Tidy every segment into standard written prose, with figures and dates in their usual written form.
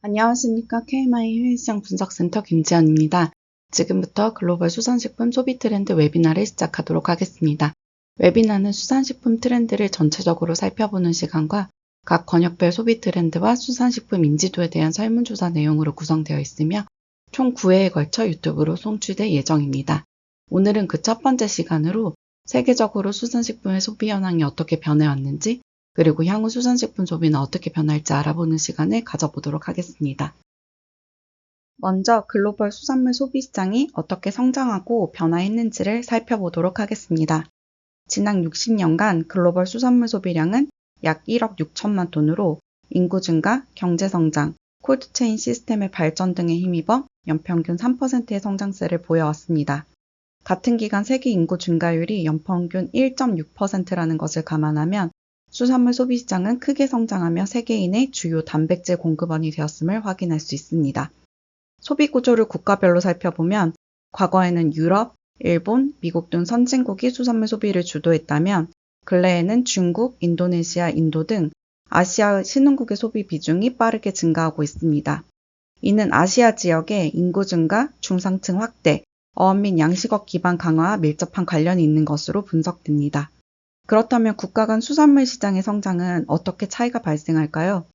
안녕하십니까. KMI 해외시장 분석센터 김지연입니다. 지금부터 글로벌 수산식품 소비 트렌드 웨비나를 시작하도록 하겠습니다. 웨비나는 수산식품 트렌드를 전체적으로 살펴보는 시간과 각 권역별 소비 트렌드와 수산식품 인지도에 대한 설문조사 내용으로 구성되어 있으며 총 9회에 걸쳐 유튜브로 송출될 예정입니다. 오늘은 그 첫 번째 시간으로 세계적으로 수산식품의 소비 현황이 어떻게 변해왔는지, 그리고 향후 수산식품 소비는 어떻게 변할지 알아보는 시간을 가져보도록 하겠습니다. 먼저 글로벌 수산물 소비 시장이 어떻게 성장하고 변화했는지를 살펴보도록 하겠습니다. 지난 60년간 글로벌 수산물 소비량은 약 1억 6천만 톤으로 인구 증가, 경제 성장, 콜드체인 시스템의 발전 등에 힘입어 연평균 3%의 성장세를 보여왔습니다. 같은 기간 세계 인구 증가율이 연평균 1.6%라는 것을 감안하면 수산물 소비 시장은 크게 성장하며 세계인의 주요 단백질 공급원이 되었음을 확인할 수 있습니다. 소비 구조를 국가별로 살펴보면 과거에는 유럽, 일본, 미국 등 선진국이 수산물 소비를 주도했다면 근래에는 중국, 인도네시아, 인도 등 아시아 신흥국의 소비 비중이 빠르게 증가하고 있습니다. 이는 아시아 지역의 인구 증가, 중상층 확대, 어업 및 양식업 기반 강화와 밀접한 관련이 있는 것으로 분석됩니다. 그렇다면 국가 간 수산물 시장의 성장은 어떻게 차이가 발생할까요?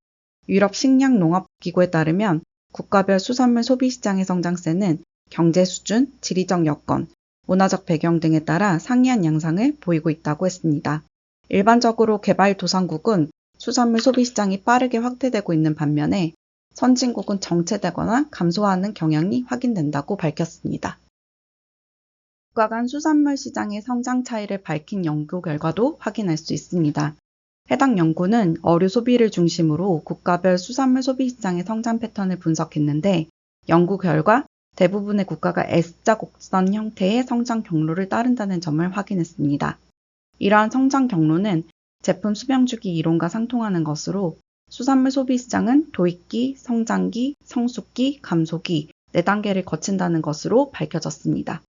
유럽 식량농업기구에 따르면 국가별 수산물 소비 시장의 성장세는 경제 수준, 지리적 여건, 문화적 배경 등에 따라 상이한 양상을 보이고 있다고 했습니다. 일반적으로 개발도상국은 수산물 소비 시장이 빠르게 확대되고 있는 반면에 선진국은 정체되거나 감소하는 경향이 확인된다고 밝혔습니다. 국가 간 수산물 시장의 성장 차이를 밝힌 연구 결과도 확인할 수 있습니다. 해당 연구는 어류 소비를 중심으로 국가별 수산물 소비 시장의 성장 패턴을 분석했는데 연구 결과 대부분의 국가가 S자 곡선 형태의 성장 경로를 따른다는 점을 확인했습니다. 이러한 성장 경로는 제품 수명주기 이론과 상통하는 것으로 수산물 소비 시장은 도입기, 성장기, 성숙기, 감소기 4단계를 거친다는 것으로 밝혀졌습니다.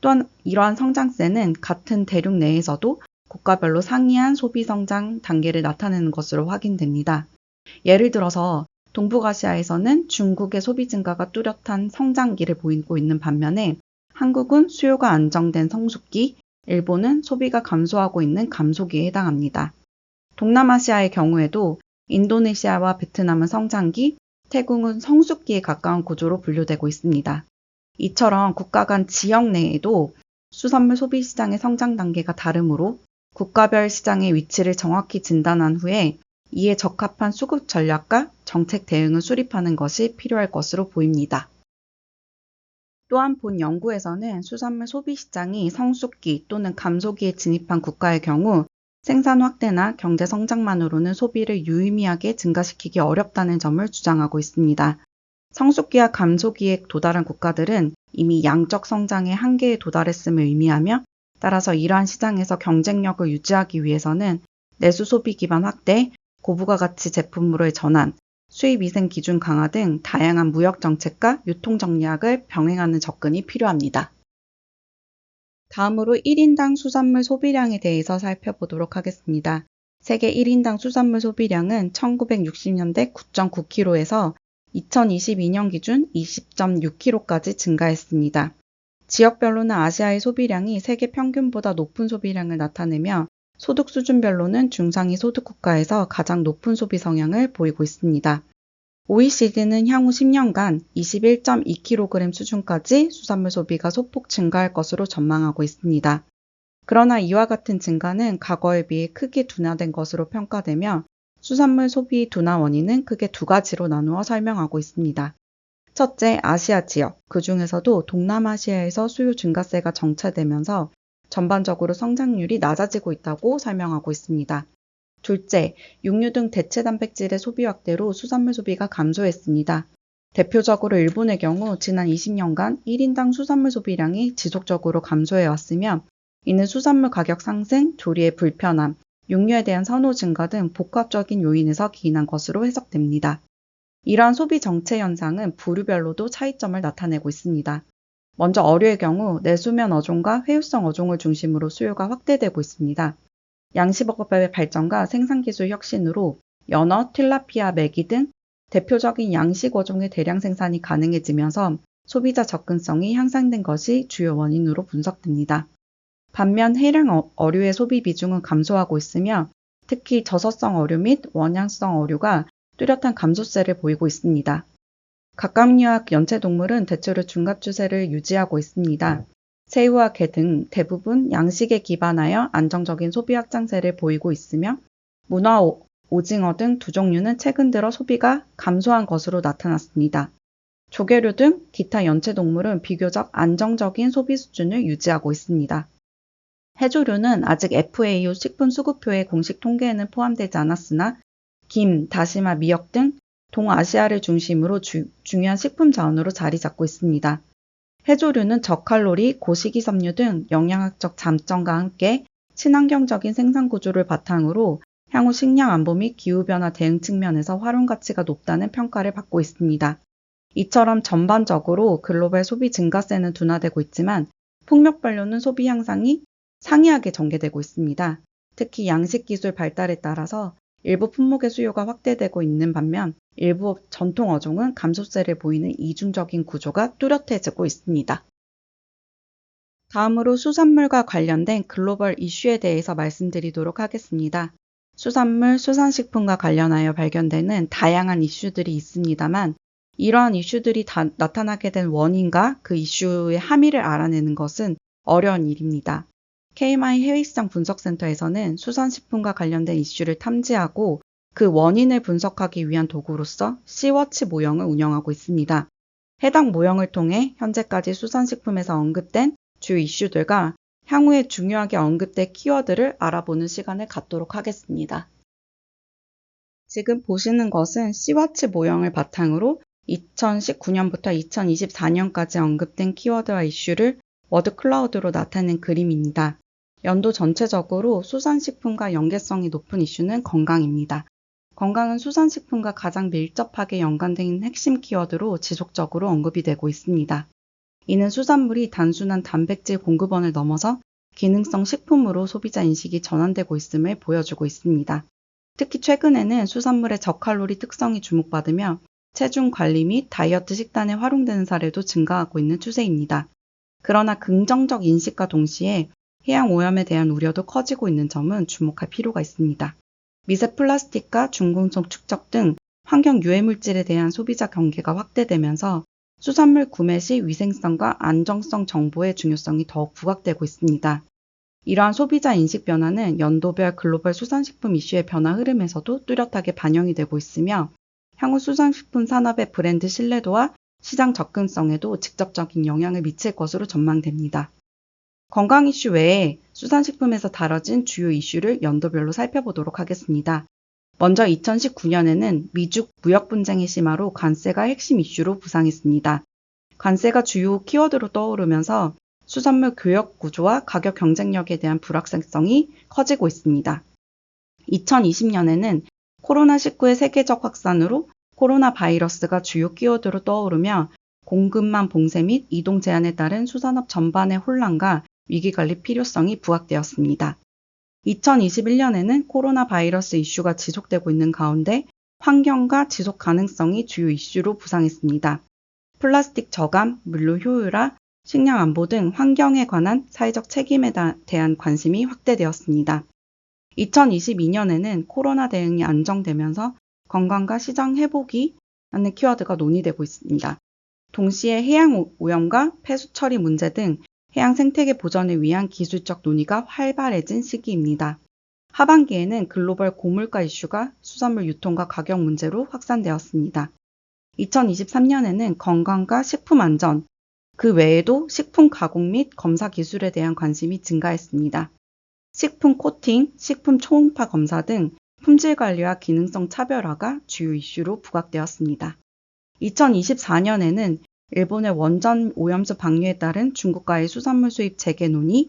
또한 이러한 성장세는 같은 대륙 내에서도 국가별로 상이한 소비 성장 단계를 나타내는 것으로 확인됩니다. 예를 들어서 동북아시아에서는 중국의 소비 증가가 뚜렷한 성장기를 보이고 있는 반면에 한국은 수요가 안정된 성숙기, 일본은 소비가 감소하고 있는 감소기에 해당합니다. 동남아시아의 경우에도 인도네시아와 베트남은 성장기, 태국은 성숙기에 가까운 구조로 분류되고 있습니다. 이처럼 국가 간 지역 내에도 수산물 소비 시장의 성장 단계가 다르므로 국가별 시장의 위치를 정확히 진단한 후에 이에 적합한 수급 전략과 정책 대응을 수립하는 것이 필요할 것으로 보입니다. 또한 본 연구에서는 수산물 소비 시장이 성숙기 또는 감소기에 진입한 국가의 경우 생산 확대나 경제 성장만으로는 소비를 유의미하게 증가시키기 어렵다는 점을 주장하고 있습니다. 성숙기와 감소기에 도달한 국가들은 이미 양적 성장의 한계에 도달했음을 의미하며 따라서 이러한 시장에서 경쟁력을 유지하기 위해서는 내수 소비 기반 확대, 고부가 가치 제품으로의 전환, 수입 위생 기준 강화 등 다양한 무역 정책과 유통 전략을 병행하는 접근이 필요합니다. 다음으로 1인당 수산물 소비량에 대해서 살펴보도록 하겠습니다. 세계 1인당 수산물 소비량은 1960년대 9.9kg에서 2022년 기준 20.6kg까지 증가했습니다. 지역별로는 아시아의 소비량이 세계 평균보다 높은 소비량을 나타내며 소득 수준별로는 중상위 소득 국가에서 가장 높은 소비 성향을 보이고 있습니다. OECD는 향후 10년간 21.2kg 수준까지 수산물 소비가 소폭 증가할 것으로 전망하고 있습니다. 그러나 이와 같은 증가는 과거에 비해 크게 둔화된 것으로 평가되며 수산물 소비 둔화 원인은 크게 두 가지로 나누어 설명하고 있습니다. 첫째, 아시아 지역, 그 중에서도 동남아시아에서 수요 증가세가 정체되면서 전반적으로 성장률이 낮아지고 있다고 설명하고 있습니다. 둘째, 육류 등 대체 단백질의 소비 확대로 수산물 소비가 감소했습니다. 대표적으로 일본의 경우 지난 20년간 1인당 수산물 소비량이 지속적으로 감소해왔으며 이는 수산물 가격 상승, 조리의 불편함, 육류에 대한 선호 증가 등 복합적인 요인에서 기인한 것으로 해석됩니다. 이러한 소비 정체 현상은 부류별로도 차이점을 나타내고 있습니다. 먼저 어류의 경우 내수면 어종과 회유성 어종을 중심으로 수요가 확대되고 있습니다. 양식업의 발전과 생산기술 혁신으로 연어, 틸라피아, 메기 등 대표적인 양식 어종의 대량 생산이 가능해지면서 소비자 접근성이 향상된 것이 주요 원인으로 분석됩니다. 반면 해량 어류의 소비 비중은 감소하고 있으며 특히 저서성 어류 및 원양성 어류가 뚜렷한 감소세를 보이고 있습니다. 각각류와 연체동물은 대체로 중갑 추세를 유지하고 있습니다. 새우와 게 등 대부분 양식에 기반하여 안정적인 소비 확장세를 보이고 있으며 문어, 오징어 등 두 종류는 최근 들어 소비가 감소한 것으로 나타났습니다. 조개류 등 기타 연체동물은 비교적 안정적인 소비 수준을 유지하고 있습니다. 해조류는 아직 FAO 식품수급표의 공식 통계에는 포함되지 않았으나 김, 다시마, 미역 등 동아시아를 중심으로 중요한 식품 자원으로 자리 잡고 있습니다. 해조류는 저칼로리, 고식이섬유 등 영양학적 장점과 함께 친환경적인 생산 구조를 바탕으로 향후 식량 안보 및 기후변화 대응 측면에서 활용 가치가 높다는 평가를 받고 있습니다. 이처럼 전반적으로 글로벌 소비 증가세는 둔화되고 있지만 풍력반려는 소비 향상이 상이하게 전개되고 있습니다. 특히 양식 기술 발달에 따라서 일부 품목의 수요가 확대되고 있는 반면 일부 전통 어종은 감소세를 보이는 이중적인 구조가 뚜렷해지고 있습니다. 다음으로 수산물과 관련된 글로벌 이슈에 대해서 말씀드리도록 하겠습니다. 수산물, 수산식품과 관련하여 발견되는 다양한 이슈들이 있습니다만 이러한 이슈들이 나타나게 된 원인과 그 이슈의 함의를 알아내는 것은 어려운 일입니다. KMI 해외시장 분석센터에서는 수산식품과 관련된 이슈를 탐지하고 그 원인을 분석하기 위한 도구로서 씨워치 모형을 운영하고 있습니다. 해당 모형을 통해 현재까지 수산식품에서 언급된 주요 이슈들과 향후에 중요하게 언급될 키워드를 알아보는 시간을 갖도록 하겠습니다. 지금 보시는 것은 씨워치 모형을 바탕으로 2019년부터 2024년까지 언급된 키워드와 이슈를 워드 클라우드로 나타낸 그림입니다. 연도 전체적으로 수산식품과 연계성이 높은 이슈는 건강입니다. 건강은 수산식품과 가장 밀접하게 연관된 핵심 키워드로 지속적으로 언급이 되고 있습니다. 이는 수산물이 단순한 단백질 공급원을 넘어서 기능성 식품으로 소비자 인식이 전환되고 있음을 보여주고 있습니다. 특히 최근에는 수산물의 저칼로리 특성이 주목받으며 체중 관리 및 다이어트 식단에 활용되는 사례도 증가하고 있는 추세입니다. 그러나 긍정적 인식과 동시에 해양 오염에 대한 우려도 커지고 있는 점은 주목할 필요가 있습니다. 미세 플라스틱과 중금속 축적 등 환경 유해 물질에 대한 소비자 경계가 확대되면서 수산물 구매 시 위생성과 안정성 정보의 중요성이 더욱 부각되고 있습니다. 이러한 소비자 인식 변화는 연도별 글로벌 수산식품 이슈의 변화 흐름에서도 뚜렷하게 반영이 되고 있으며 향후 수산식품 산업의 브랜드 신뢰도와 시장 접근성에도 직접적인 영향을 미칠 것으로 전망됩니다. 건강 이슈 외에 수산식품에서 다뤄진 주요 이슈를 연도별로 살펴보도록 하겠습니다. 먼저 2019년에는 미중 무역 분쟁의 심화로 관세가 핵심 이슈로 부상했습니다. 관세가 주요 키워드로 떠오르면서 수산물 교역 구조와 가격 경쟁력에 대한 불확실성이 커지고 있습니다. 2020년에는 코로나19의 세계적 확산으로 코로나 바이러스가 주요 키워드로 떠오르며 공급망 봉쇄 및 이동 제한에 따른 수산업 전반의 혼란과 위기관리 필요성이 부각되었습니다. 2021년에는 코로나 바이러스 이슈가 지속되고 있는 가운데 환경과 지속 가능성이 주요 이슈로 부상했습니다. 플라스틱 저감, 물류 효율화, 식량 안보 등 환경에 관한 사회적 책임에 대한 관심이 확대되었습니다. 2022년에는 코로나 대응이 안정되면서 건강과 시장 회복이 라는 키워드가 논의되고 있습니다. 동시에 해양 오염과 폐수 처리 문제 등 해양 생태계 보전을 위한 기술적 논의가 활발해진 시기입니다. 하반기에는 글로벌 고물가 이슈가 수산물 유통과 가격 문제로 확산되었습니다. 2023년에는 건강과 식품 안전, 그 외에도 식품 가공 및 검사 기술에 대한 관심이 증가했습니다. 식품 코팅, 식품 초음파 검사 등 품질 관리와 기능성 차별화가 주요 이슈로 부각되었습니다. 2024년에는 일본의 원전 오염수 방류에 따른 중국과의 수산물 수입 재개 논의,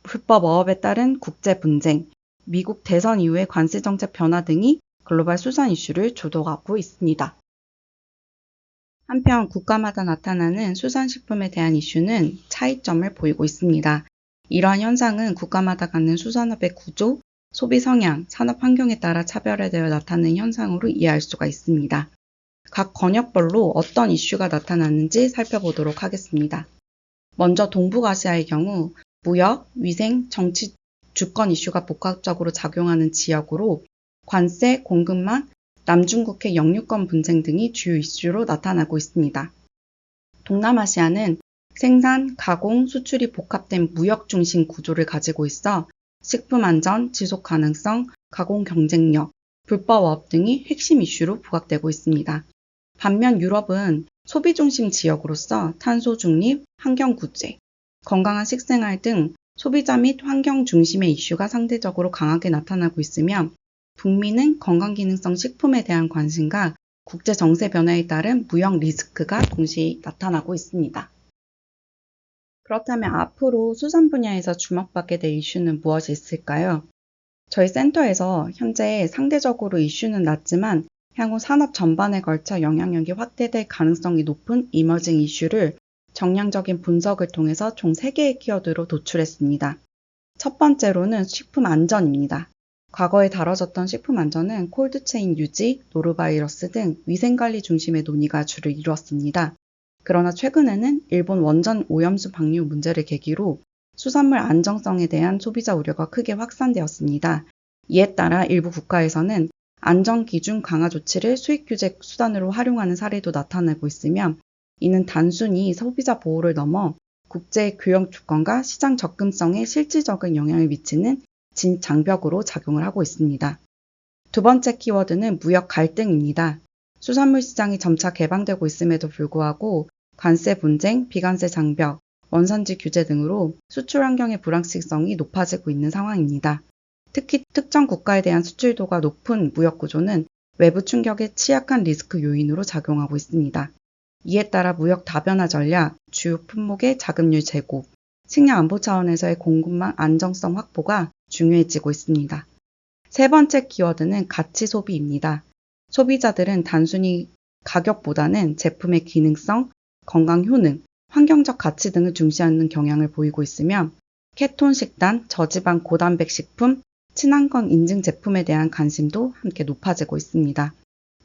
불법 어업에 따른 국제 분쟁, 미국 대선 이후의 관세 정책 변화 등이 글로벌 수산 이슈를 주도하고 있습니다. 한편 국가마다 나타나는 수산식품에 대한 이슈는 차이점을 보이고 있습니다. 이러한 현상은 국가마다 갖는 수산업의 구조, 소비 성향, 산업 환경에 따라 차별화되어 나타나는 현상으로 이해할 수가 있습니다. 각 권역별로 어떤 이슈가 나타났는지 살펴보도록 하겠습니다. 먼저 동북아시아의 경우 무역, 위생, 정치, 주권 이슈가 복합적으로 작용하는 지역으로 관세, 공급망, 남중국해 영유권 분쟁 등이 주요 이슈로 나타나고 있습니다. 동남아시아는 생산, 가공, 수출이 복합된 무역 중심 구조를 가지고 있어 식품 안전, 지속 가능성, 가공 경쟁력, 불법업 등이 핵심 이슈로 부각되고 있습니다. 반면 유럽은 소비 중심 지역으로서 탄소 중립, 환경 구제, 건강한 식생활 등 소비자 및 환경 중심의 이슈가 상대적으로 강하게 나타나고 있으며 북미는 건강기능성 식품에 대한 관심과 국제 정세 변화에 따른 무역 리스크가 동시에 나타나고 있습니다. 그렇다면 앞으로 수산 분야에서 주목받게 될 이슈는 무엇이 있을까요? 저희 센터에서 현재 상대적으로 이슈는 낮지만 향후 산업 전반에 걸쳐 영향력이 확대될 가능성이 높은 이머징 이슈를 정량적인 분석을 통해서 총 3개의 키워드로 도출했습니다. 첫 번째로는 식품 안전입니다. 과거에 다뤄졌던 식품 안전은 콜드체인 유지, 노로바이러스 등 위생관리 중심의 논의가 주를 이루었습니다. 그러나 최근에는 일본 원전 오염수 방류 문제를 계기로 수산물 안정성에 대한 소비자 우려가 크게 확산되었습니다. 이에 따라 일부 국가에서는 안전기준 강화 조치를 수익규제 수단으로 활용하는 사례도 나타나고 있으며 이는 단순히 소비자 보호를 넘어 국제 교역 주권과 시장 접근성에 실질적인 영향을 미치는 진장벽으로 작용을 하고 있습니다. 두 번째 키워드는 무역 갈등입니다. 수산물 시장이 점차 개방되고 있음에도 불구하고 관세 분쟁, 비관세 장벽, 원산지 규제 등으로 수출 환경의 불확실성이 높아지고 있는 상황입니다. 특히 특정 국가에 대한 수출도가 높은 무역 구조는 외부 충격에 취약한 리스크 요인으로 작용하고 있습니다. 이에 따라 무역 다변화 전략, 주요 품목의 자급률 제고, 식량 안보 차원에서의 공급망 안정성 확보가 중요해지고 있습니다. 세 번째 키워드는 가치 소비입니다. 소비자들은 단순히 가격보다는 제품의 기능성, 건강 효능, 환경적 가치 등을 중시하는 경향을 보이고 있으며 케톤 식단, 저지방 고단백 식품, 친환경 인증 제품에 대한 관심도 함께 높아지고 있습니다.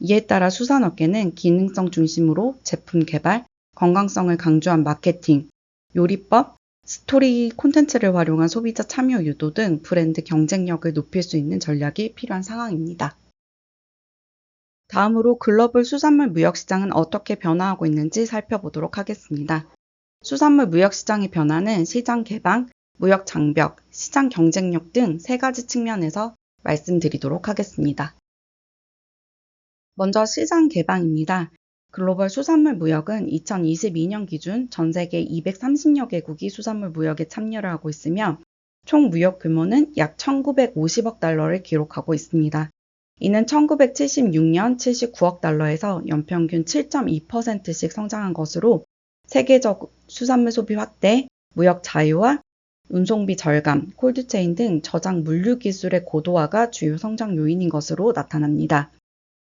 이에 따라 수산업계는 기능성 중심으로 제품 개발, 건강성을 강조한 마케팅, 요리법, 스토리 콘텐츠를 활용한 소비자 참여 유도 등 브랜드 경쟁력을 높일 수 있는 전략이 필요한 상황입니다. 다음으로 글로벌 수산물 무역시장은 어떻게 변화하고 있는지 살펴보도록 하겠습니다. 수산물 무역시장의 변화는 시장 개방, 무역 장벽, 시장 경쟁력 등 3가지 측면에서 말씀드리도록 하겠습니다. 먼저 시장 개방입니다. 글로벌 수산물 무역은 2022년 기준 전 세계 230여 개국이 수산물 무역에 참여를 하고 있으며 총 무역 규모는 약 1950억 달러를 기록하고 있습니다. 이는 1976년 79억 달러에서 연평균 7.2%씩 성장한 것으로 세계적 수산물 소비 확대, 무역 자유화, 운송비 절감, 콜드체인 등 저장 물류 기술의 고도화가 주요 성장 요인인 것으로 나타납니다.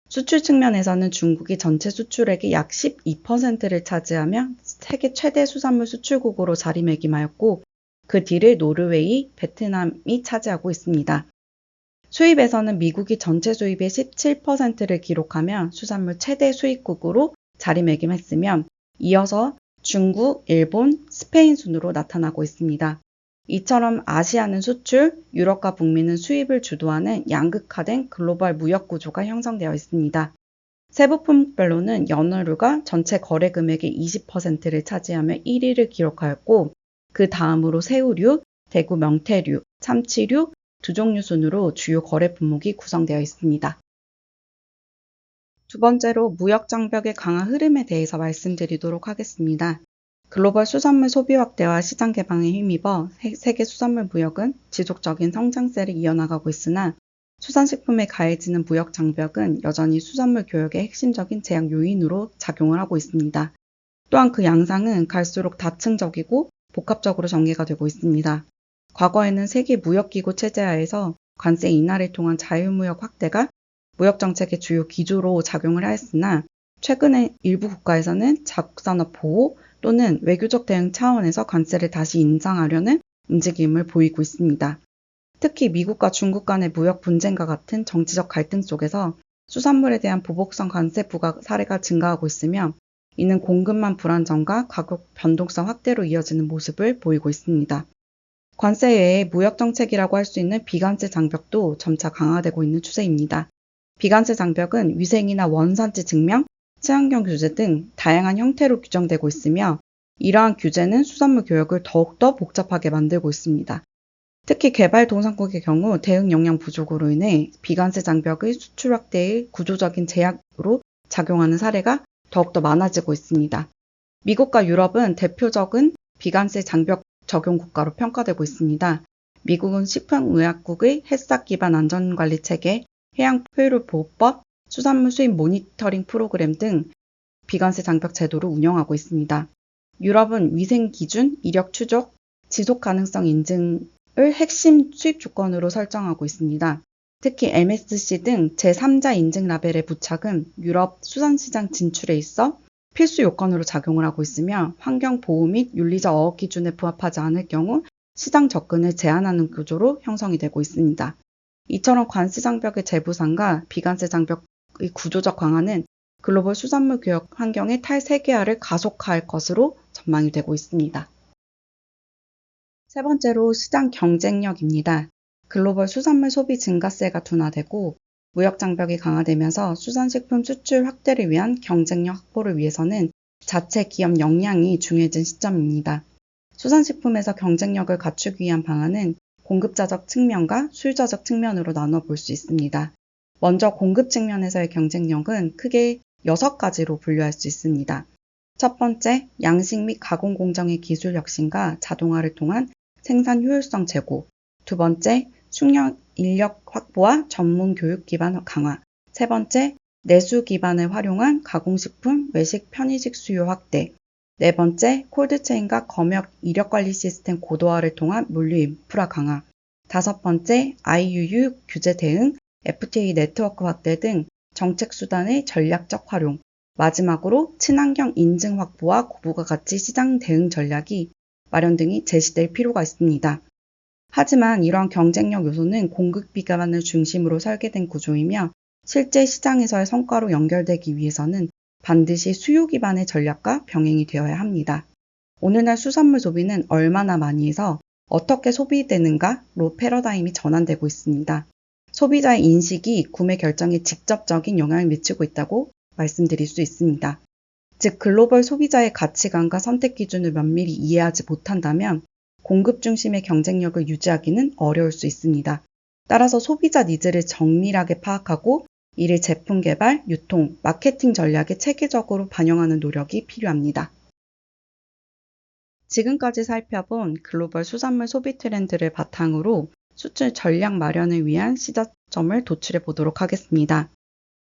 수출 측면에서는 중국이 전체 수출액의 약 12%를 차지하며 세계 최대 수산물 수출국으로 자리매김하였고 그 뒤를 노르웨이, 베트남이 차지하고 있습니다. 수입에서는 미국이 전체 수입의 17%를 기록하며 수산물 최대 수입국으로 자리매김했으며 이어서 중국, 일본, 스페인 순으로 나타나고 있습니다. 이처럼 아시아는 수출, 유럽과 북미는 수입을 주도하는 양극화된 글로벌 무역 구조가 형성되어 있습니다. 세부 품목별로는 연어류가 전체 거래 금액의 20%를 차지하며 1위를 기록하였고 그 다음으로 새우류, 대구 명태류, 참치류, 두 종류 순으로 주요 거래 품목이 구성되어 있습니다. 두 번째로 무역 장벽의 강화 흐름에 대해서 말씀드리도록 하겠습니다. 글로벌 수산물 소비 확대와 시장 개방에 힘입어 세계 수산물 무역은 지속적인 성장세를 이어나가고 있으나 수산식품에 가해지는 무역 장벽은 여전히 수산물 교역의 핵심적인 제약 요인으로 작용을 하고 있습니다. 또한 그 양상은 갈수록 다층적이고 복합적으로 전개가 되고 있습니다. 과거에는 세계무역기구 체제하에서 관세 인하를 통한 자유무역 확대가 무역정책의 주요 기조로 작용을 하였으나 최근에 일부 국가에서는 자국산업 보호 또는 외교적 대응 차원에서 관세를 다시 인상하려는 움직임을 보이고 있습니다. 특히 미국과 중국 간의 무역 분쟁과 같은 정치적 갈등 속에서 수산물에 대한 보복성 관세 부과 사례가 증가하고 있으며 이는 공급망 불안정과 가격 변동성 확대로 이어지는 모습을 보이고 있습니다. 관세 외에 무역 정책이라고 할 수 있는 비관세 장벽도 점차 강화되고 있는 추세입니다. 비관세 장벽은 위생이나 원산지 증명, 친환경 규제 등 다양한 형태로 규정되고 있으며 이러한 규제는 수산물 교역을 더욱더 복잡하게 만들고 있습니다. 특히 개발도상국의 경우 대응 역량 부족으로 인해 비관세 장벽의 수출 확대의 구조적인 제약으로 작용하는 사례가 더욱더 많아지고 있습니다. 미국과 유럽은 대표적인 비관세 장벽 적용 국가로 평가되고 있습니다. 미국은 식품의약국의 햇삭 기반 안전관리 체계, 해양 포유류 보호법, 수산물 수입 모니터링 프로그램 등 비관세 장벽 제도를 운영하고 있습니다. 유럽은 위생 기준, 이력 추적, 지속 가능성 인증을 핵심 수입 조건으로 설정하고 있습니다. 특히 MSC 등 제3자 인증 라벨의 부착은 유럽 수산시장 진출에 있어 필수 요건으로 작용을 하고 있으며 환경 보호 및 윤리적 어업 기준에 부합하지 않을 경우 시장 접근을 제한하는 구조로 형성이 되고 있습니다. 이처럼 관세 장벽의 재부상과 비관세 장벽의 구조적 강화는 글로벌 수산물 교역 환경의 탈세계화를 가속화할 것으로 전망이 되고 있습니다. 세 번째로 시장 경쟁력입니다. 글로벌 수산물 소비 증가세가 둔화되고 무역 장벽이 강화되면서 수산식품 수출 확대를 위한 경쟁력 확보를 위해서는 자체 기업 역량이 중요해진 시점입니다. 수산식품에서 경쟁력을 갖추기 위한 방안은 공급자적 측면과 수요자적 측면으로 나눠 볼 수 있습니다. 먼저 공급 측면에서의 경쟁력은 크게 6가지로 분류할 수 있습니다. 첫 번째, 양식 및 가공 공정의 기술 혁신과 자동화를 통한 생산 효율성 제고. 두 번째, 숙련 인력 확보와 전문 교육 기반 강화. 세 번째, 내수 기반을 활용한 가공식품, 외식, 편의식 수요 확대. 네 번째, 콜드체인과 검역 이력 관리 시스템 고도화를 통한 물류 인프라 강화. 다섯 번째, IUU 규제 대응, FTA 네트워크 확대 등 정책 수단의 전략적 활용. 마지막으로 친환경 인증 확보와 고부가 가치 시장 대응 전략이 마련 등이 제시될 필요가 있습니다. 하지만 이러한 경쟁력 요소는 공급 기반을 중심으로 설계된 구조이며 실제 시장에서의 성과로 연결되기 위해서는 반드시 수요 기반의 전략과 병행이 되어야 합니다. 오늘날 수산물 소비는 얼마나 많이 해서 어떻게 소비되는가로 패러다임이 전환되고 있습니다. 소비자의 인식이 구매 결정에 직접적인 영향을 미치고 있다고 말씀드릴 수 있습니다. 즉 글로벌 소비자의 가치관과 선택 기준을 면밀히 이해하지 못한다면 공급 중심의 경쟁력을 유지하기는 어려울 수 있습니다. 따라서 소비자 니즈를 정밀하게 파악하고 이를 제품 개발, 유통, 마케팅 전략에 체계적으로 반영하는 노력이 필요합니다. 지금까지 살펴본 글로벌 수산물 소비 트렌드를 바탕으로 수출 전략 마련을 위한 시작점을 도출해 보도록 하겠습니다.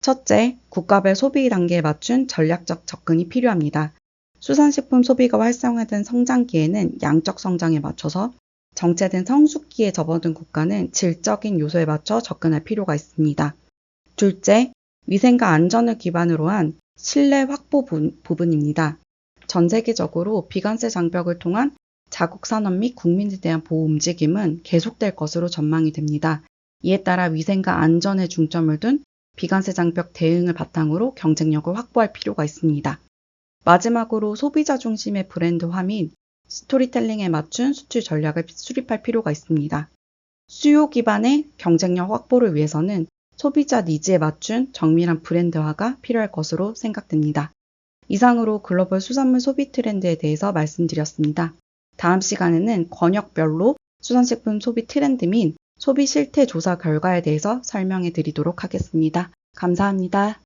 첫째, 국가별 소비 단계에 맞춘 전략적 접근이 필요합니다. 수산식품 소비가 활성화된 성장기에는 양적 성장에 맞춰서 정체된 성숙기에 접어든 국가는 질적인 요소에 맞춰 접근할 필요가 있습니다. 둘째, 위생과 안전을 기반으로 한 신뢰 확보 부분입니다. 전 세계적으로 비관세 장벽을 통한 자국 산업 및 국민에 대한 보호 움직임은 계속될 것으로 전망이 됩니다. 이에 따라 위생과 안전에 중점을 둔 비관세 장벽 대응을 바탕으로 경쟁력을 확보할 필요가 있습니다. 마지막으로 소비자 중심의 브랜드화 및 스토리텔링에 맞춘 수출 전략을 수립할 필요가 있습니다. 수요 기반의 경쟁력 확보를 위해서는 소비자 니즈에 맞춘 정밀한 브랜드화가 필요할 것으로 생각됩니다. 이상으로 글로벌 수산물 소비 트렌드에 대해서 말씀드렸습니다. 다음 시간에는 권역별로 수산식품 소비 트렌드 및 소비 실태 조사 결과에 대해서 설명해 드리도록 하겠습니다. 감사합니다.